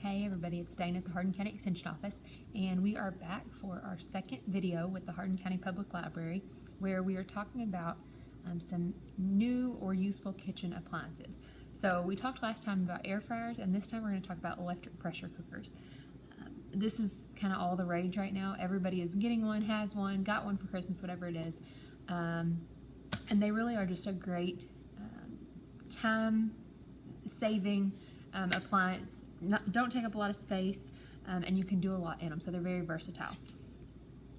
Hey everybody, it's Dayna at the Hardin County Extension Office, and we are back for our second video with the Hardin County Public Library, where we are talking about some new or useful kitchen appliances. So we talked last time about air fryers, and this time we're going to talk about electric pressure cookers. This is kind of all the rage right now. Everybody is getting one, has one, got one for Christmas, whatever it is. And they really are just a great time-saving appliance. Don't take up a lot of space, and you can do a lot in them, so they're very versatile.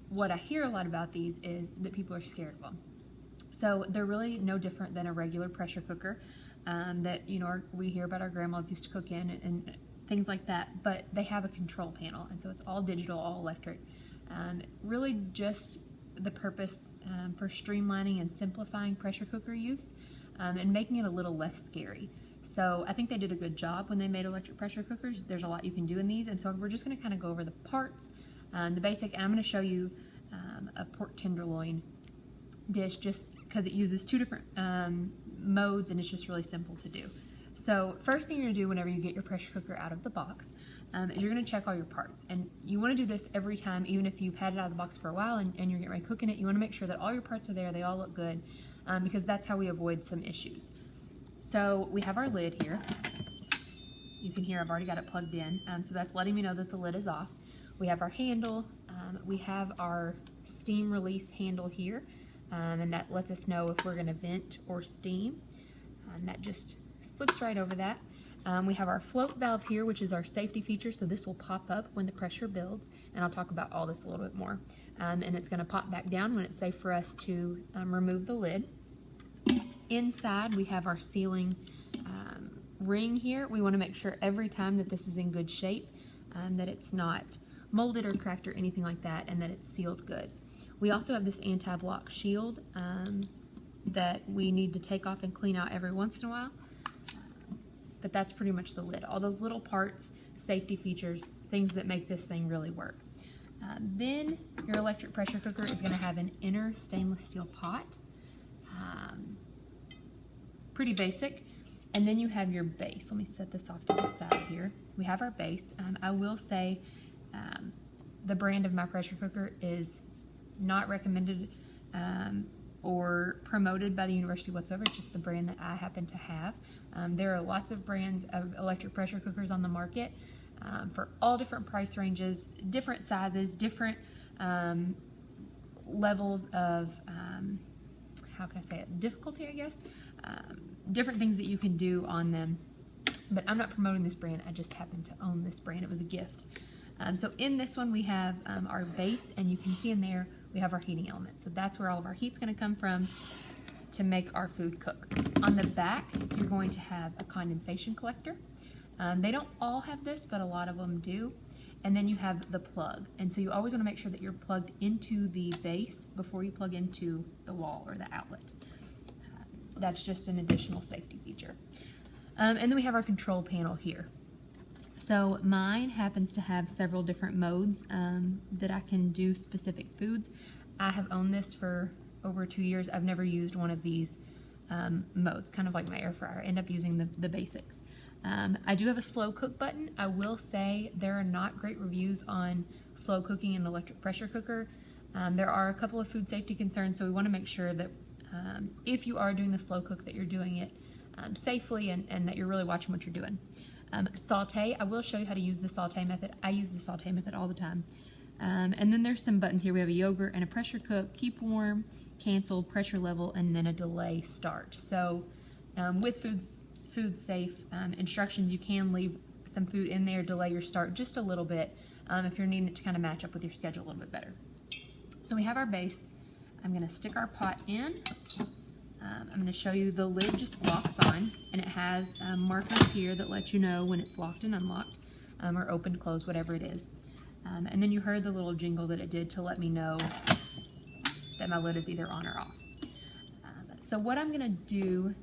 What I hear a lot about these is that people are scared of them. So they're really no different than a regular pressure cooker that we hear about our grandmas used to cook in and things like that, but they have a control panel, and so it's all digital, all electric. Really just the purpose for streamlining and simplifying pressure cooker use and making it a little less scary. So I think they did a good job when they made electric pressure cookers. There's a lot you can do in these, and so we're just going to kind of go over the parts, the basic, and I'm going to show you a pork tenderloin dish just because it uses two different modes, and it's just really simple to do. So first thing you're going to do whenever you get your pressure cooker out of the box is you're going to check all your parts, and you want to do this every time, even if you've had it out of the box for a while and you're getting ready cooking it. You want to make sure that all your parts are there, they all look good, because that's how we avoid some issues. So we have our lid here. You can hear I've already got it plugged in, so that's letting me know that the lid is off. We have our handle. We have our steam release handle here, and that lets us know if we're going to vent or steam. That just slips right over that. We have our float valve here, which is our safety feature, so this will pop up when the pressure builds, and I'll talk about all this a little bit more. And it's going to pop back down when it's safe for us to remove the lid. Inside we have our sealing ring here. We want to make sure every time that this is in good shape, that it's not molded or cracked or anything like that, and that it's sealed good. We also have this anti-block shield that we need to take off and clean out every once in a while, but that's pretty much the lid. All those little parts, safety features, things that make this thing really work. Then your electric pressure cooker is going to have an inner stainless steel pot. Pretty basic. And then you have your base. Let me set this off to the side here. We have our base. I will say the brand of my pressure cooker is not recommended or promoted by the university whatsoever. It's just the brand that I happen to have. There are lots of brands of electric pressure cookers on the market for all different price ranges, different sizes, different levels of, how can I say it, difficulty, I guess. Different things that you can do on them, but I'm not promoting this brand. I just happen to own this brand. It was a gift. So in this one we have our base, and you can see in there we have our heating element. So that's where all of our heat's going to come from to make our food cook. On the back you're going to have a condensation collector. They don't all have this, but a lot of them do. And then you have the plug, and so you always want to make sure that you're plugged into the base before you plug into the wall or the outlet. That's just an additional safety feature. And then we have our control panel here. So mine happens to have several different modes that I can do specific foods. I have owned this for over 2 years. I've never used one of these modes, kind of like my air fryer. I end up using the basics. I do have a slow cook button. I will say there are not great reviews on slow cooking in an electric pressure cooker. There are a couple of food safety concerns, so we want to make sure that if you are doing the slow cook, that you're doing it safely and that you're really watching what you're doing. Saute, I will show you how to use the saute method. I use the saute method all the time. And then there's some buttons here. We have a yogurt and a pressure cook, keep warm, cancel, pressure level, and then a delay start. So with food safe instructions, you can leave some food in there, delay your start just a little bit if you're needing it to kind of match up with your schedule a little bit better. So we have our base. I'm going to stick our pot in. I'm going to show you the lid just locks on, and it has markers here that let you know when it's locked and unlocked, or open, closed, whatever it is. And then you heard the little jingle that it did to let me know that my lid is either on or off. So what I'm going to do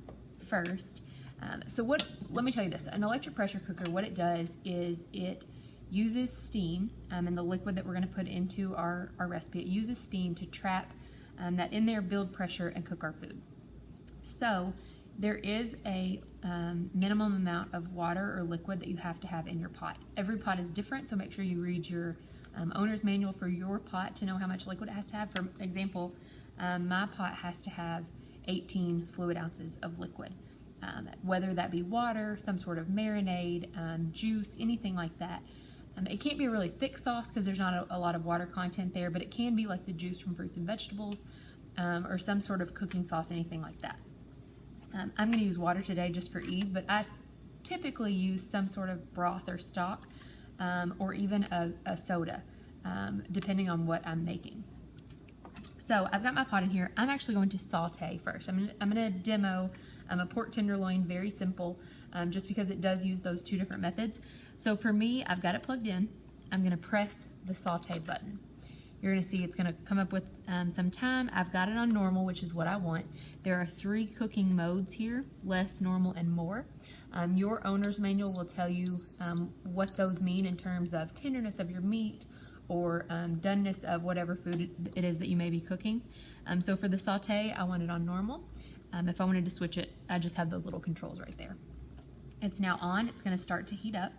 first, let me tell you this. An electric pressure cooker, what it does is it uses steam, and the liquid that we're going to put into our recipe, it uses steam to trap that in there, build pressure, and cook our food. So There is a minimum amount of water or liquid that you have to have in your pot. Every pot is different, so make sure you read your owner's manual for your pot to know how much liquid it has to have. For example, my pot has to have 18 fluid ounces of liquid, whether that be water, some sort of marinade, juice, anything like that. It can't be a really thick sauce because there's not a lot of water content there, but it can be like the juice from fruits and vegetables, or some sort of cooking sauce, anything like that. I'm going to use water today just for ease, but I typically use some sort of broth or stock, or even a soda, depending on what I'm making. So I've got my pot in here. I'm actually going to saute first. I'm going to demo a pork tenderloin, very simple, just because it does use those two different methods. So for me, I've got it plugged in. I'm going to press the saute button. You're going to see it's going to come up with some time. I've got it on normal, which is what I want. There are 3 cooking modes here: less, normal, and more. Your owner's manual will tell you what those mean in terms of tenderness of your meat or doneness of whatever food it is that you may be cooking. So for the saute, I want it on normal. If I wanted to switch it, I just have those little controls right there. It's now on. It's going to start to heat up.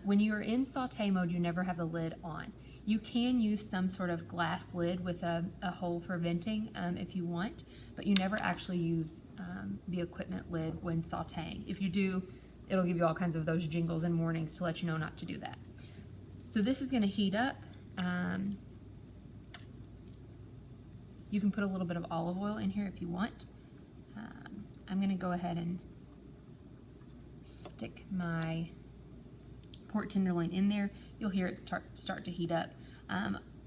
When you are in saute mode, you never have the lid on. You can use some sort of glass lid with a hole for venting if you want, but you never actually use the equipment lid when sauteing. If you do, it'll give you all kinds of those jingles and warnings to let you know not to do that. So this is going to heat up. You can put a little bit of olive oil in here if you want. I'm going to go ahead and stick my pork tenderloin in there. You'll hear it start to heat up.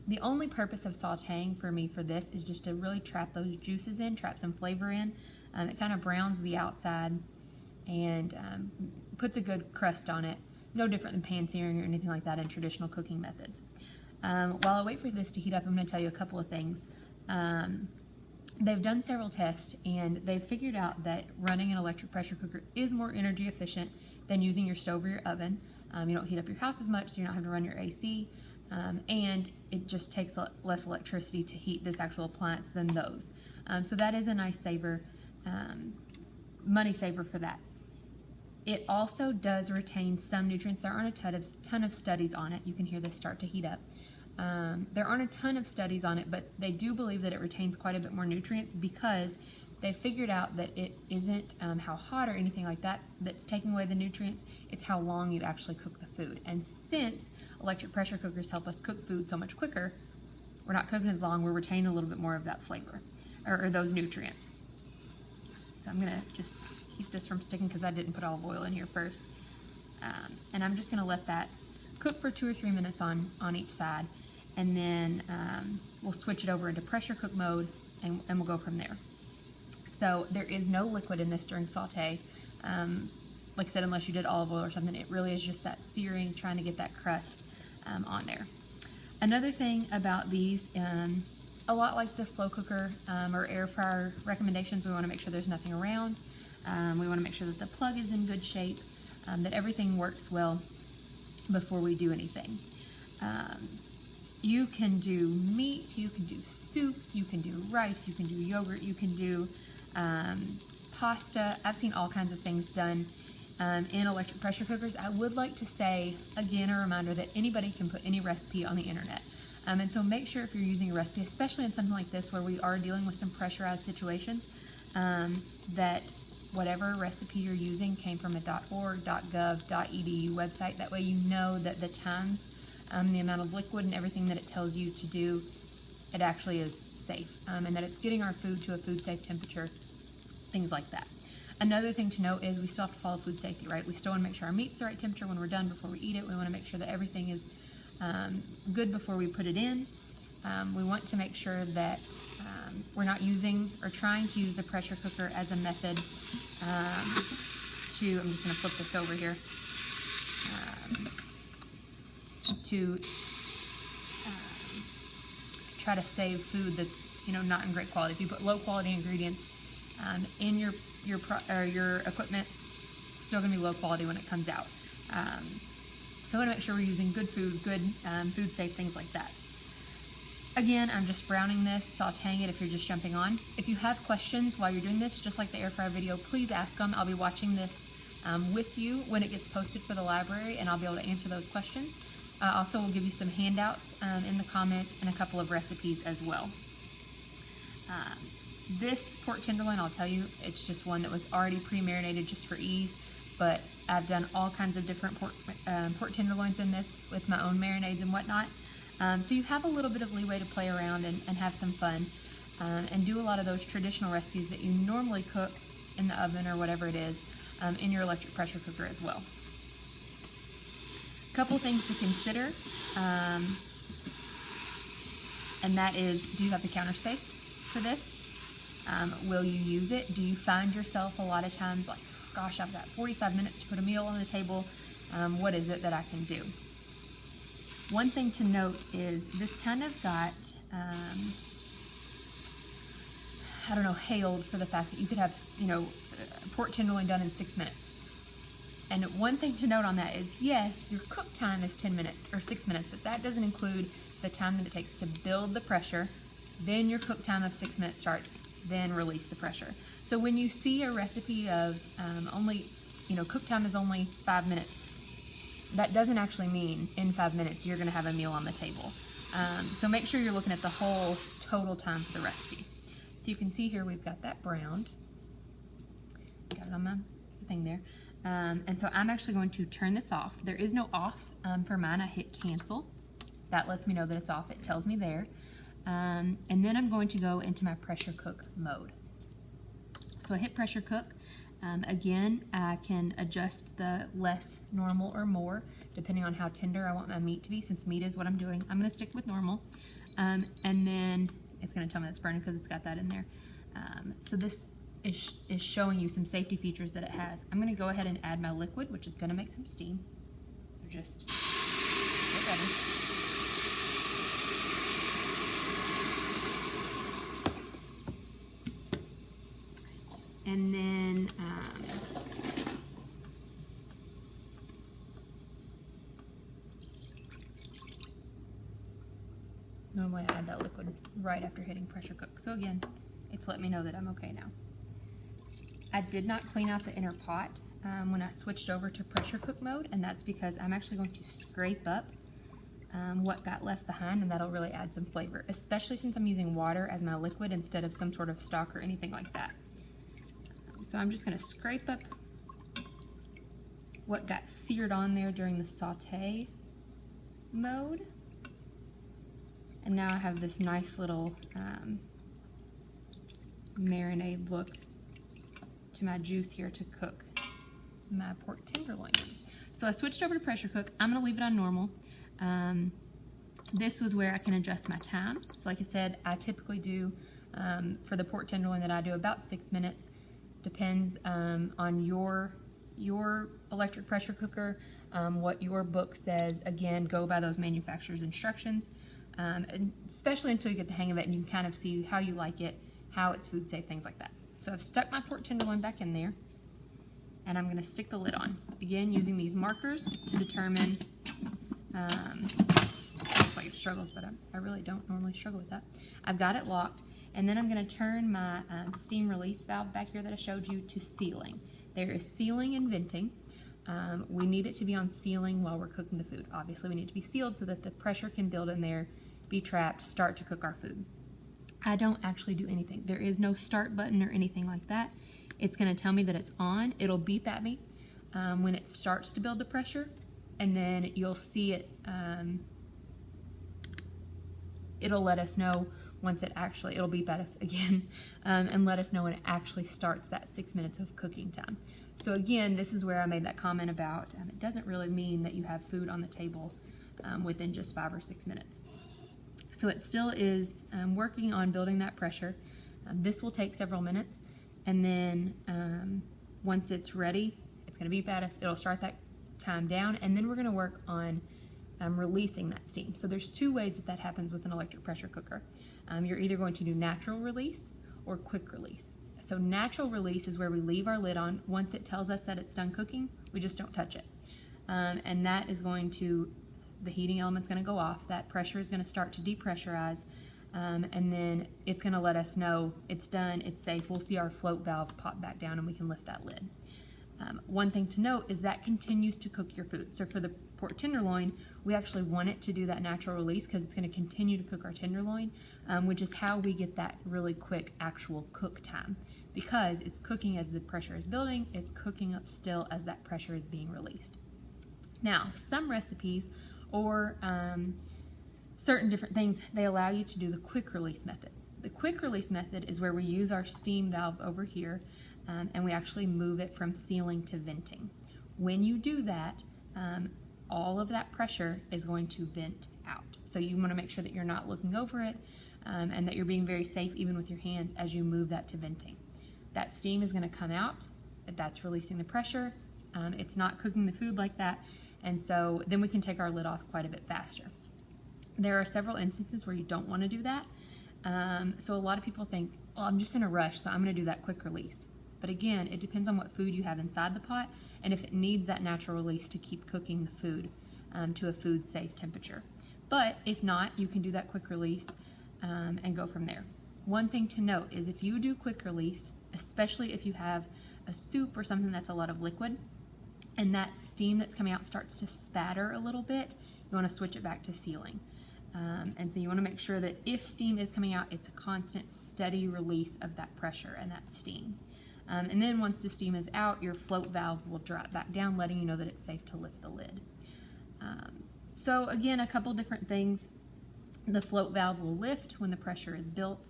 The only purpose of sauteing for me for this is just to really trap those juices in, trap some flavor in. It kind of browns the outside and puts a good crust on it. No different than pan searing or anything like that in traditional cooking methods. While I wait for this to heat up, I'm going to tell you a couple of things. They've done several tests, and they've figured out that running an electric pressure cooker is more energy efficient than using your stove or your oven. You don't heat up your house as much, so you're not having to run your AC, and it just takes less electricity to heat this actual appliance than those. So that is a nice saver, money saver for that. It also does retain some nutrients. There aren't a ton of studies on it. You can hear this start to heat up. There aren't a ton of studies on it, but they do believe that it retains quite a bit more nutrients because they figured out that it isn't how hot or anything like that that's taking away the nutrients. It's how long you actually cook the food. And since electric pressure cookers help us cook food so much quicker, we're not cooking as long, we're retaining a little bit more of that flavor or those nutrients. So I'm gonna just keep this from sticking because I didn't put olive oil in here first. And I'm just gonna let that cook for 2 or 3 minutes on each side, and then we'll switch it over into pressure cook mode and we'll go from there. So there is no liquid in this during saute. Like I said, unless you did olive oil or something, it really is just that searing, trying to get that crust on there. Another thing about these, a lot like the slow cooker or air fryer recommendations, we want to make sure there's nothing around. We want to make sure that the plug is in good shape, that everything works well before we do anything. You can do meat, you can do soups, you can do rice, you can do yogurt, you can do pasta. I've seen all kinds of things done in electric pressure cookers. I would like to say, again, a reminder that anybody can put any recipe on the internet. And so make sure if you're using a recipe, especially in something like this where we are dealing with some pressurized situations, that whatever recipe you're using came from a .org, .gov, .edu website. That way you know that the times, the amount of liquid and everything that it tells you to do, it actually is safe, and that it's getting our food to a food safe temperature, things like that. Another thing to note is we still have to follow food safety, right? We still want to make sure our meat's the right temperature when we're done before we eat it. We want to make sure that everything is good before we put it in. We want to make sure that we're not using or trying to use the pressure cooker as a method I'm just going to flip this over here, to try to save food that's, not in great quality. If you put low quality ingredients in your equipment, it's still going to be low quality when it comes out. So I want to make sure we're using good food, good food safe, things like that. Again, I'm just browning this, sauteing it if you're just jumping on. If you have questions while you're doing this, just like the air fryer video, please ask them. I'll be watching this with you when it gets posted for the library, and I'll be able to answer those questions. Also, we'll give you some handouts in the comments and a couple of recipes as well. This pork tenderloin, I'll tell you, it's just one that was already pre-marinated just for ease, but I've done all kinds of different pork tenderloins in this with my own marinades and whatnot. So you have a little bit of leeway to play around and have some fun and do a lot of those traditional recipes that you normally cook in the oven or whatever it is in your electric pressure cooker as well. A couple things to consider, and that is, do you have the counter space for this? Will you use it? Do you find yourself a lot of times like, gosh, I've got 45 minutes to put a meal on the table. What is it that I can do? One thing to note is this kind of got, I don't know, hailed for the fact that you could have, you know, pork tenderloin done in 6 minutes. And one thing to note on that is, yes, your cook time is 10 minutes or 6 minutes, but that doesn't include the time that it takes to build the pressure. Then your cook time of 6 minutes starts, then release the pressure. So when you see a recipe of only, you know, cook time is only 5 minutes, that doesn't actually mean in 5 minutes you're going to have a meal on the table. So make sure you're looking at the whole total time for the recipe. So you can see here we've got that browned. Got it on my thing there. And so I'm actually going to turn this off. There is no off for mine. I hit cancel. That lets me know that it's off. It tells me there. And then I'm going to go into my pressure cook mode. So I hit pressure cook. Again, I can adjust the less, normal, or more, depending on how tender I want my meat to be, since meat is what I'm doing. I'm going to stick with normal. And then it's going to tell me it's burning because it's got that in there. So this is showing you some safety features that it has. I'm going to go ahead and add my liquid, which is going to make some steam. So just get ready. And then normally I add that liquid right after hitting pressure cook. So again, it's letting me know that I'm okay now. I did not clean out the inner pot when I switched over to pressure cook mode, and that's because I'm actually going to scrape up what got left behind, and that'll really add some flavor, especially since I'm using water as my liquid instead of some sort of stock or anything like that. So I'm just going to scrape up what got seared on there during the saute mode. And now I have this nice little marinade look to my juice here to cook my pork tenderloin. So I switched over to pressure cook. I'm going to leave it on normal. This was where I can adjust my time. So like I said, I typically do, for the pork tenderloin that I do, about 6 minutes. Depends on your electric pressure cooker, what your book says. Again, go by those manufacturer's instructions, and especially until you get the hang of it and you can kind of see how you like it, how it's food safe, things like that. So I've stuck my pork tenderloin back in there, and I'm going to stick the lid on. Again, using these markers to determine, looks like it struggles, but I really don't normally struggle with that. I've got it locked. And then I'm going to turn my steam release valve back here that I showed you to sealing. There is sealing and venting. We need it to be on sealing while we're cooking the food. Obviously, we need to be sealed so that the pressure can build in there, be trapped, start to cook our food. I don't actually do anything. There is no start button or anything like that. It's going to tell me that it's on. It'll beep at me when it starts to build the pressure, and then you'll see it. It'll let us know once it actually, it'll beep at us again and let us know when it actually starts that 6 minutes of cooking time. So again, this is where I made that comment about it doesn't really mean that you have food on the table within just 5 or 6 minutes. So it still is working on building that pressure. This will take several minutes, and then once it's ready, it's going to beep at us. It'll start that time down, and then we're going to work on releasing that steam. So there's 2 ways that happens with an electric pressure cooker. You're either going to do natural release or quick release. So natural release is where we leave our lid on. Once it tells us that it's done cooking, we just don't touch it. And that is going to, the heating element's going to go off. That pressure is going to start to depressurize. and then it's going to let us know it's done, it's safe. We'll see our float valve pop back down and we can lift that lid. One thing to note is that continues to cook your food. So for the pork tenderloin, we actually want it to do that natural release because it's going to continue to cook our tenderloin, which is how we get that really quick actual cook time. Because it's cooking as the pressure is building, it's cooking up still as that pressure is being released. Now, some recipes or certain different things, they allow you to do the quick release method. The quick release method is where we use our steam valve over here and we actually move it from sealing to venting. When you do that, all of that pressure is going to vent out. So you want to make sure that you're not looking over it and that you're being very safe even with your hands as you move that to venting. That steam is going to come out, that's releasing the pressure, it's not cooking the food like that, and so then we can take our lid off quite a bit faster. There are several instances where you don't want to do that, so a lot of people think, well, I'm just in a rush, so I'm going to do that quick release. But again, it depends on what food you have inside the pot and if it needs that natural release to keep cooking the food to a food safe temperature. But if not, you can do that quick release and go from there. One thing to note is if you do quick release, especially if you have a soup or something that's a lot of liquid and that steam that's coming out starts to spatter a little bit, you want to switch it back to sealing. And so you want to make sure that if steam is coming out, it's a constant, steady release of that pressure and that steam. And then once the steam is out, your float valve will drop back down, letting you know that it's safe to lift the lid. So again, a couple different things. The float valve will lift when the pressure is built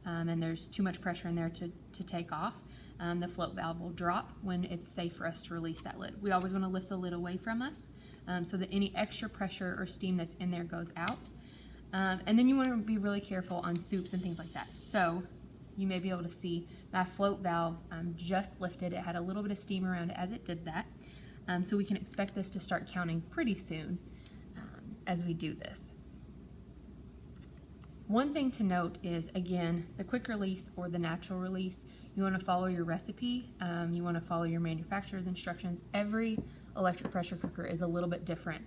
and there's too much pressure in there to take off. The float valve will drop when it's safe for us to release that lid. We always want to lift the lid away from us so that any extra pressure or steam that's in there goes out. And then you want to be really careful on soups and things like that. So you may be able to see my float valve just lifted. It had a little bit of steam around it as it did that. So we can expect this to start counting pretty soon as we do this. One thing to note is, again, the quick release or the natural release, you want to follow your recipe, you want to follow your manufacturer's instructions. Every electric pressure cooker is a little bit different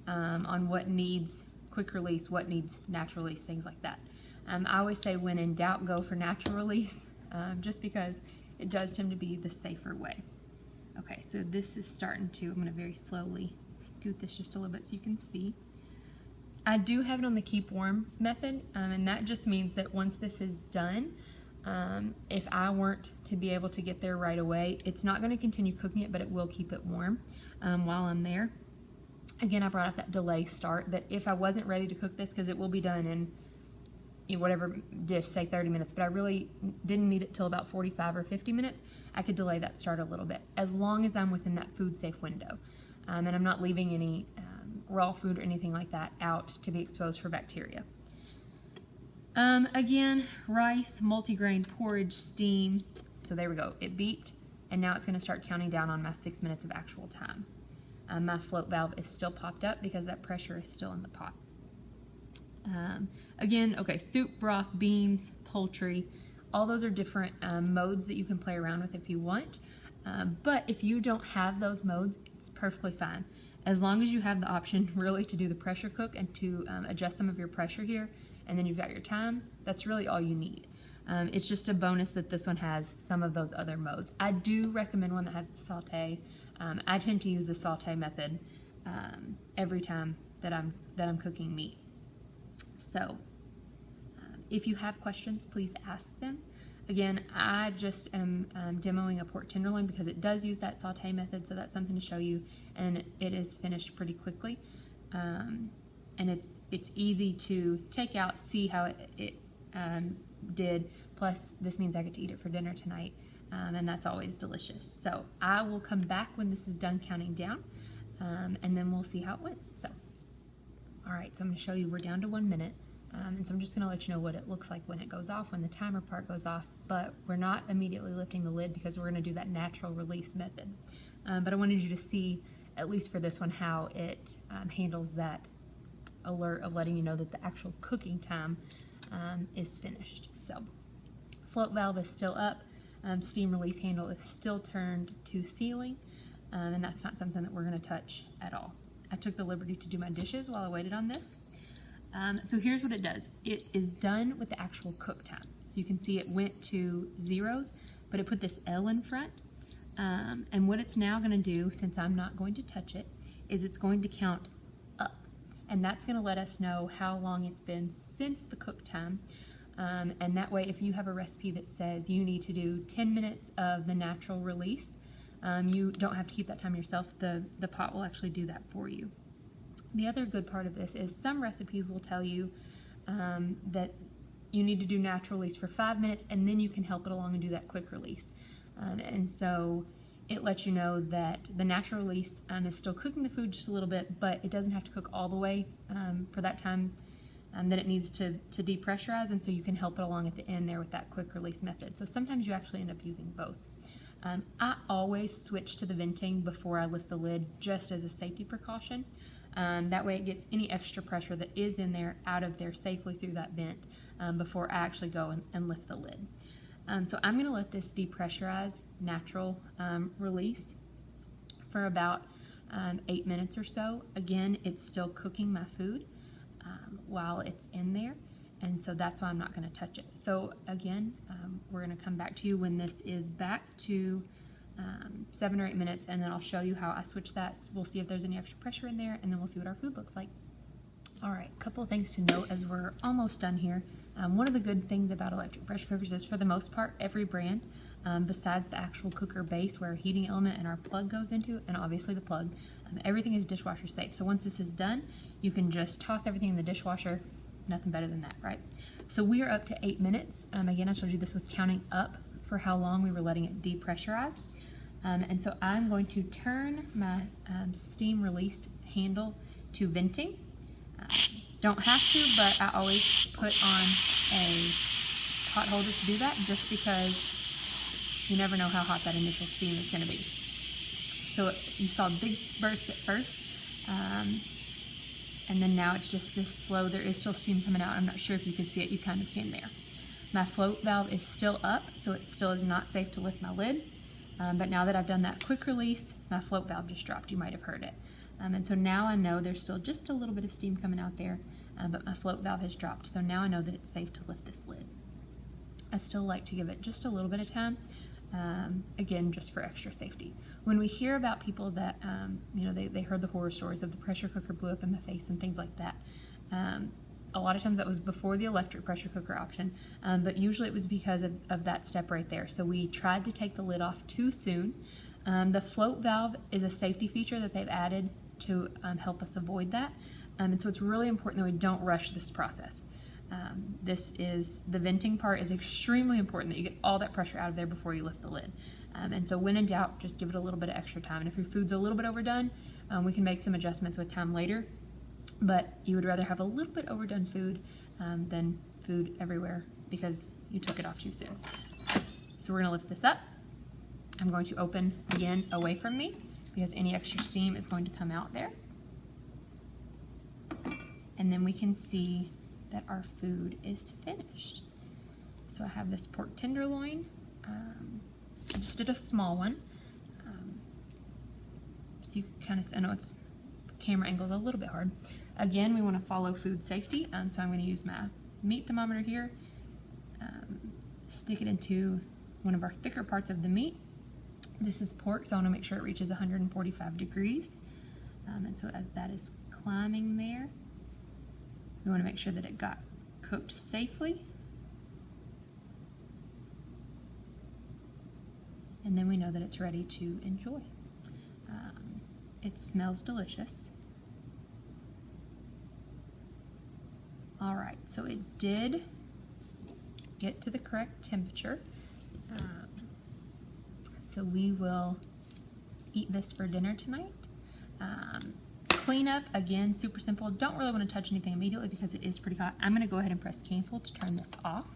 on what needs quick release, what needs natural release, things like that. I always say when in doubt, go for natural release, just because it does tend to be the safer way. Okay, so this is starting to, I'm going to very slowly scoot this just a little bit so you can see. I do have it on the keep warm method, and that just means that once this is done, if I weren't to be able to get there right away, it's not going to continue cooking it, but it will keep it warm while I'm there. Again, I brought up that delay start, that if I wasn't ready to cook this, because it will be done in whatever dish, say 30 minutes, but I really didn't need it till about 45 or 50 minutes, I could delay that start a little bit, as long as I'm within that food safe window. And I'm not leaving any raw food or anything like that out to be exposed for bacteria. Again, rice, multigrain porridge, steam. So there we go, it beeped, and now it's going to start counting down on my 6 minutes of actual time. My float valve is still popped up because that pressure is still in the pot. Again, okay, soup, broth, beans, poultry, all those are different modes that you can play around with if you want. But if you don't have those modes, it's perfectly fine. As long as you have the option really to do the pressure cook and to adjust some of your pressure here, and then you've got your time, that's really all you need. It's just a bonus that this one has some of those other modes. I do recommend one that has the saute. I tend to use the saute method every time that I'm cooking meat. So if you have questions, please ask them. Again, I just am demoing a pork tenderloin because it does use that saute method, so that's something to show you, and it is finished pretty quickly. And it's easy to take out, see how it did, plus this means I get to eat it for dinner tonight, and that's always delicious. So I will come back when this is done counting down, and then we'll see how it went. So, all right, so I'm going to show you, we're down to 1 minute. And so I'm just going to let you know what it looks like when it goes off, when the timer part goes off, but we're not immediately lifting the lid because we're going to do that natural release method. But I wanted you to see, at least for this one, how it handles that alert of letting you know that the actual cooking time is finished. So float valve is still up, steam release handle is still turned to sealing, and that's not something that we're going to touch at all. I took the liberty to do my dishes while I waited on this. So here's what it does. It is done with the actual cook time. So you can see it went to zeros, but it put this L in front. And what it's now going to do, since I'm not going to touch it, is it's going to count up. And that's going to let us know how long it's been since the cook time. And that way, if you have a recipe that says you need to do 10 minutes of the natural release, you don't have to keep that time yourself. The pot will actually do that for you. The other good part of this is some recipes will tell you that you need to do natural release for 5 minutes, and then you can help it along and do that quick release. And so it lets you know that the natural release is still cooking the food just a little bit, but it doesn't have to cook all the way for that time that it needs to depressurize, and so you can help it along at the end there with that quick release method. So sometimes you actually end up using both. I always switch to the venting before I lift the lid, just as a safety precaution. That way it gets any extra pressure that is in there out of there safely through that vent before I actually go and lift the lid. So I'm going to let this depressurize natural release for about 8 minutes or so. Again, it's still cooking my food while it's in there, and so that's why I'm not going to touch it. So again, we're going to come back to you when this is back to 7 or 8 minutes, and then I'll show you how I switch that. We'll see if there's any extra pressure in there, and then we'll see what our food looks like. Alright, a couple of things to note as we're almost done here. One of the good things about electric pressure cookers is, for the most part, every brand, besides the actual cooker base where our heating element and our plug goes into, and obviously the plug, everything is dishwasher safe. So once this is done, you can just toss everything in the dishwasher. Nothing better than that, right? So we are up to 8 minutes. Again, I told you this was counting up for how long we were letting it depressurize. And so I'm going to turn my steam release handle to venting. Don't have to, but I always put on a hot holder to do that, just because you never know how hot that initial steam is going to be. So you saw a big burst at first, and then now it's just this slow. There is still steam coming out. I'm not sure if you can see it. You kind of can there. My float valve is still up, so it still is not safe to lift my lid. But now that I've done that quick release, my float valve just dropped. You might have heard it. And so now I know there's still just a little bit of steam coming out there, but my float valve has dropped. So now I know that it's safe to lift this lid. I still like to give it just a little bit of time, again, just for extra safety. When we hear about people that, you know, they heard the horror stories of the pressure cooker blew up in my face and things like that, a lot of times that was before the electric pressure cooker option, but usually it was because of that step right there. So we tried to take the lid off too soon. The float valve is a safety feature that they've added to help us avoid that. And so it's really important that we don't rush this process. The venting part is extremely important, that you get all that pressure out of there before you lift the lid. And so when in doubt, just give it a little bit of extra time. And if your food's a little bit overdone, we can make some adjustments with time later. But you would rather have a little bit overdone food than food everywhere because you took it off too soon. So we're going to lift this up. I'm going to open again away from me because any extra steam is going to come out there. And then we can see that our food is finished. So I have this pork tenderloin. I just did a small one. So you can kind of, I know it's camera angle is a little bit hard. Again, we want to follow food safety, so I'm going to use my meat thermometer here, stick it into one of our thicker parts of the meat. This is pork, so I want to make sure it reaches 145 degrees. And so as that is climbing there, we want to make sure that it got cooked safely. And then we know that it's ready to enjoy. It smells delicious. All right, so it did get to the correct temperature. So we will eat this for dinner tonight. Cleanup, again, super simple. Don't really want to touch anything immediately because it is pretty hot. I'm going to go ahead and press cancel to turn this off.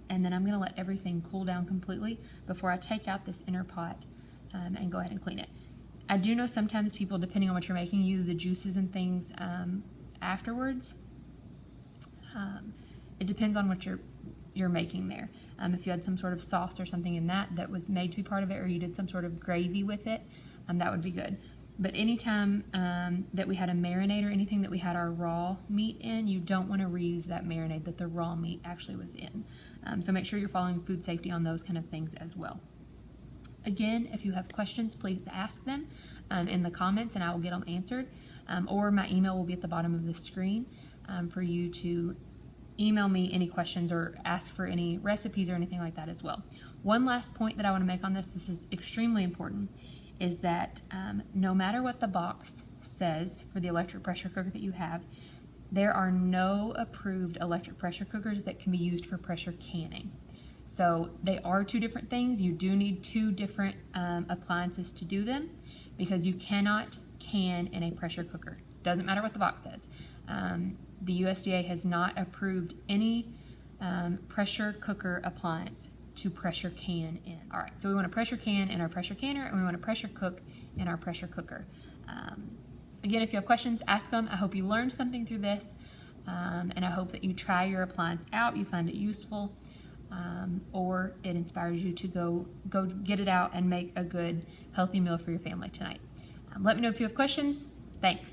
And then I'm going to let everything cool down completely before I take out this inner pot and go ahead and clean it. I do know sometimes people, depending on what you're making, use the juices and things afterwards. It depends on what you're making there. If you had some sort of sauce or something in that was made to be part of it, or you did some sort of gravy with it, that would be good. But anytime that we had a marinade or anything that we had our raw meat in, you don't want to reuse that marinade that the raw meat actually was in. So make sure you're following food safety on those kind of things as well. Again, if you have questions, please ask them in the comments and I will get them answered. Or my email will be at the bottom of the screen for you to email me any questions or ask for any recipes or anything like that as well. One last point that I want to make on this is extremely important, is that no matter what the box says for the electric pressure cooker that you have, there are no approved electric pressure cookers that can be used for pressure canning. So they are two different things. You do need two different appliances to do them, because you cannot can in a pressure cooker. Doesn't matter what the box says. The USDA has not approved any pressure cooker appliance to pressure can in. All right, so we want to pressure can in our pressure canner, and we want to pressure cook in our pressure cooker. Again, if you have questions, ask them. I hope you learned something through this, and I hope that you try your appliance out, you find it useful, or it inspires you to go get it out and make a good, healthy meal for your family tonight. Let me know if you have questions. Thanks.